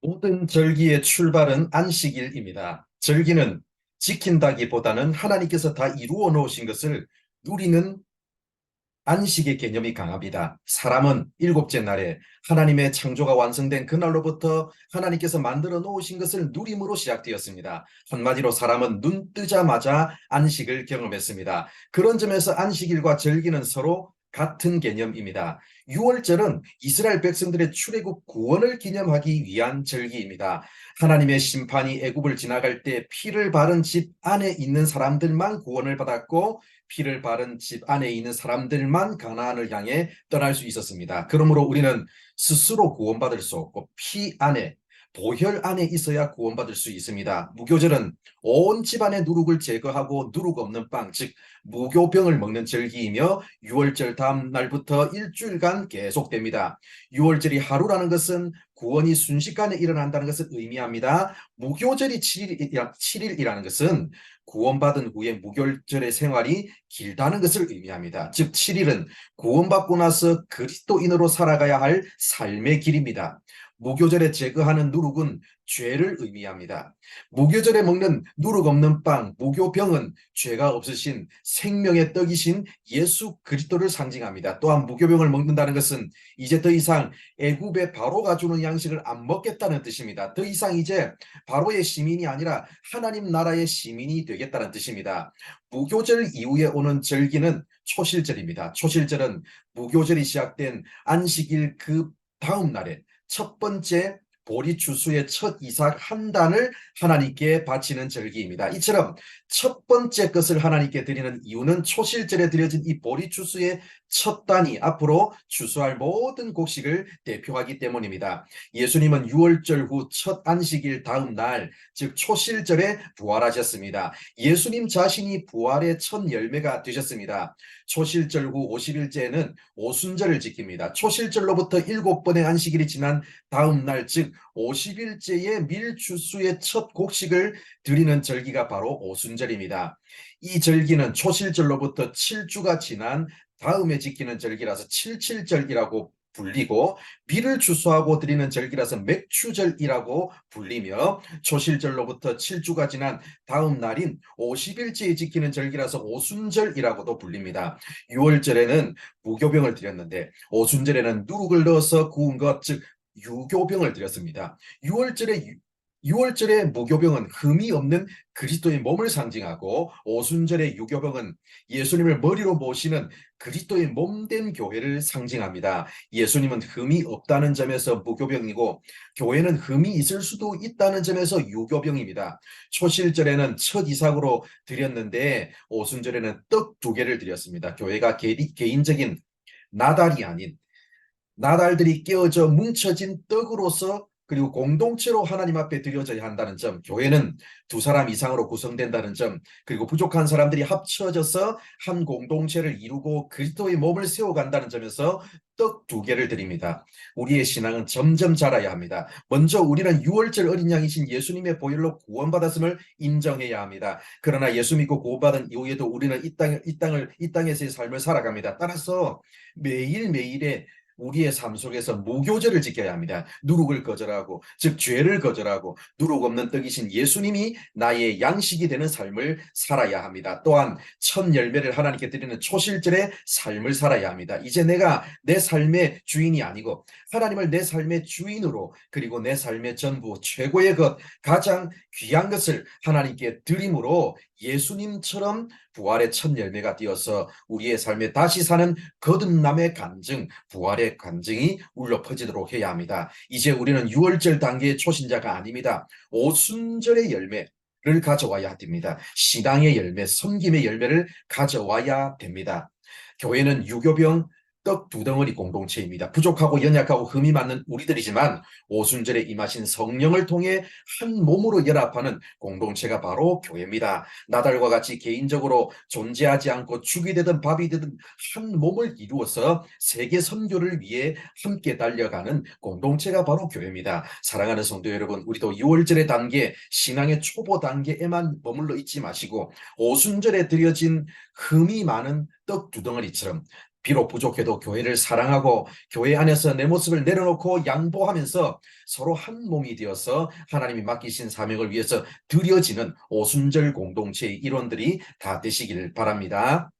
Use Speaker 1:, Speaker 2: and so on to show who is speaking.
Speaker 1: 모든 절기의 출발은 안식일입니다. 절기는 지킨다기보다는 하나님께서 다 이루어 놓으신 것을 누리는 안식의 개념이 강합니다. 사람은 일곱째 날에 하나님의 창조가 완성된 그날로부터 하나님께서 만들어 놓으신 것을 누림으로 시작되었습니다. 한마디로 사람은 눈 뜨자마자 안식을 경험했습니다. 그런 점에서 안식일과 절기는 서로 같은 개념입니다. 6월절은 이스라엘 백성들의 출애굽 구원을 기념하기 위한 절기입니다. 하나님의 심판이 애굽을 지나갈 때 피를 바른 집 안에 있는 사람들만 구원을 받았고 피를 바른 집 안에 있는 사람들만 가나안을 향해 떠날 수 있었습니다. 그러므로 우리는 스스로 구원받을 수 없고 피 안에 보혈 안에 있어야 구원받을 수 있습니다. 무교절은 온 집안의 누룩을 제거하고 누룩 없는 빵, 즉 무교병을 먹는 절기이며 6월절 다음 날부터 일주일간 계속됩니다. 6월절이 하루라는 것은 구원이 순식간에 일어난다는 것을 의미합니다. 무교절이 7일이라는 것은 구원받은 후에 무교절의 생활이 길다는 것을 의미합니다. 즉 7일은 구원받고 나서 그리스도인으로 살아가야 할 삶의 길입니다. 무교절에 제거하는 누룩은 죄를 의미합니다. 무교절에 먹는 누룩 없는 빵, 무교병은 죄가 없으신 생명의 떡이신 예수 그리스도를 상징합니다. 또한 무교병을 먹는다는 것은 이제 더 이상 애굽의 바로가 주는 양식을 안 먹겠다는 뜻입니다. 더 이상 이제 바로의 시민이 아니라 하나님 나라의 시민이 되겠다는 뜻입니다. 무교절 이후에 오는 절기는 초실절입니다. 초실절은 무교절이 시작된 안식일 그 다음 날에 첫 번째 보리추수의 첫 이삭 한 단을 하나님께 바치는 절기입니다. 이처럼 첫 번째 것을 하나님께 드리는 이유는 초실절에 드려진 이 보리추수의 첫 단이 앞으로 추수할 모든 곡식을 대표하기 때문입니다. 예수님은 6월절 후 첫 안식일 다음 날, 즉 초실절에 부활하셨습니다. 예수님 자신이 부활의 첫 열매가 되셨습니다. 초실절 후 50일째에는 오순절을 지킵니다. 초실절로부터 7번의 안식일이 지난 다음 날, 즉 50일째의 밀추수의 첫 곡식을 드리는 절기가 바로 오순절입니다. 이 절기는 초실절로부터 7주가 지난 다음에 지키는 절기라서 칠칠절이라고 불리고, 밀을 추수하고 드리는 절기라서 맥추절이라고 불리며, 초실절로부터 7주가 지난 다음 날인 50일째에 지키는 절기라서 오순절이라고도 불립니다. 6월절에는 무교병을 드렸는데 오순절에는 누룩을 넣어서 구운 것, 즉 유교병을 드렸습니다. 6월절의 무교병은 흠이 없는 그리스도의 몸을 상징하고, 오순절의 유교병은 예수님을 머리로 모시는 그리스도의 몸된 교회를 상징합니다. 예수님은 흠이 없다는 점에서 무교병이고, 교회는 흠이 있을 수도 있다는 점에서 유교병입니다. 초실절에는 첫 이삭으로 드렸는데 오순절에는 떡 2개를 드렸습니다. 교회가 개인적인 나달이 아닌 나달들이 깨어져 뭉쳐진 떡으로서, 그리고 공동체로 하나님 앞에 드려져야 한다는 점, 교회는 2사람 이상으로 구성된다는 점, 그리고 부족한 사람들이 합쳐져서 한 공동체를 이루고 그리스도의 몸을 세워간다는 점에서 떡 2개를 드립니다. 우리의 신앙은 점점 자라야 합니다. 먼저 우리는 6월절 어린 양이신 예수님의 보혈로 구원받았음을 인정해야 합니다. 그러나 예수 믿고 구원받은 이후에도 우리는 이 땅에서의 삶을 살아갑니다. 따라서 매일매일의 우리의 삶 속에서 무교절을 지켜야 합니다. 누룩을 거절하고, 즉 죄를 거절하고, 누룩 없는 떡이신 예수님이 나의 양식이 되는 삶을 살아야 합니다. 또한 첫 열매를 하나님께 드리는 초실절의 삶을 살아야 합니다. 이제 내가 내 삶의 주인이 아니고 하나님을 내 삶의 주인으로, 그리고 내 삶의 전부 최고의 것, 가장 귀한 것을 하나님께 드림으로 예수님처럼 부활의 첫 열매가 되어서 우리의 삶에 다시 사는 거듭남의 간증, 부활의 간증이 울려 퍼지도록 해야 합니다. 이제 우리는 6월절 단계의 초신자가 아닙니다. 오순절의 열매를 가져와야 됩니다. 신앙의 열매, 섬김의 열매를 가져와야 됩니다. 교회는 유교병 떡 2덩어리 공동체입니다. 부족하고 연약하고 흠이 많은 우리들이지만 오순절에 임하신 성령을 통해 한 몸으로 연합하는 공동체가 바로 교회입니다. 나달과 같이 개인적으로 존재하지 않고 죽이 되든 밥이 되든 한 몸을 이루어서 세계 선교를 위해 함께 달려가는 공동체가 바로 교회입니다. 사랑하는 성도 여러분, 우리도 6월절의 단계, 신앙의 초보 단계에만 머물러 있지 마시고 오순절에 드려진 흠이 많은 떡 2덩어리처럼 비록 부족해도 교회를 사랑하고 교회 안에서 내 모습을 내려놓고 양보하면서 서로 한 몸이 되어서 하나님이 맡기신 사명을 위해서 드려지는 오순절 공동체의 일원들이 다 되시길 바랍니다.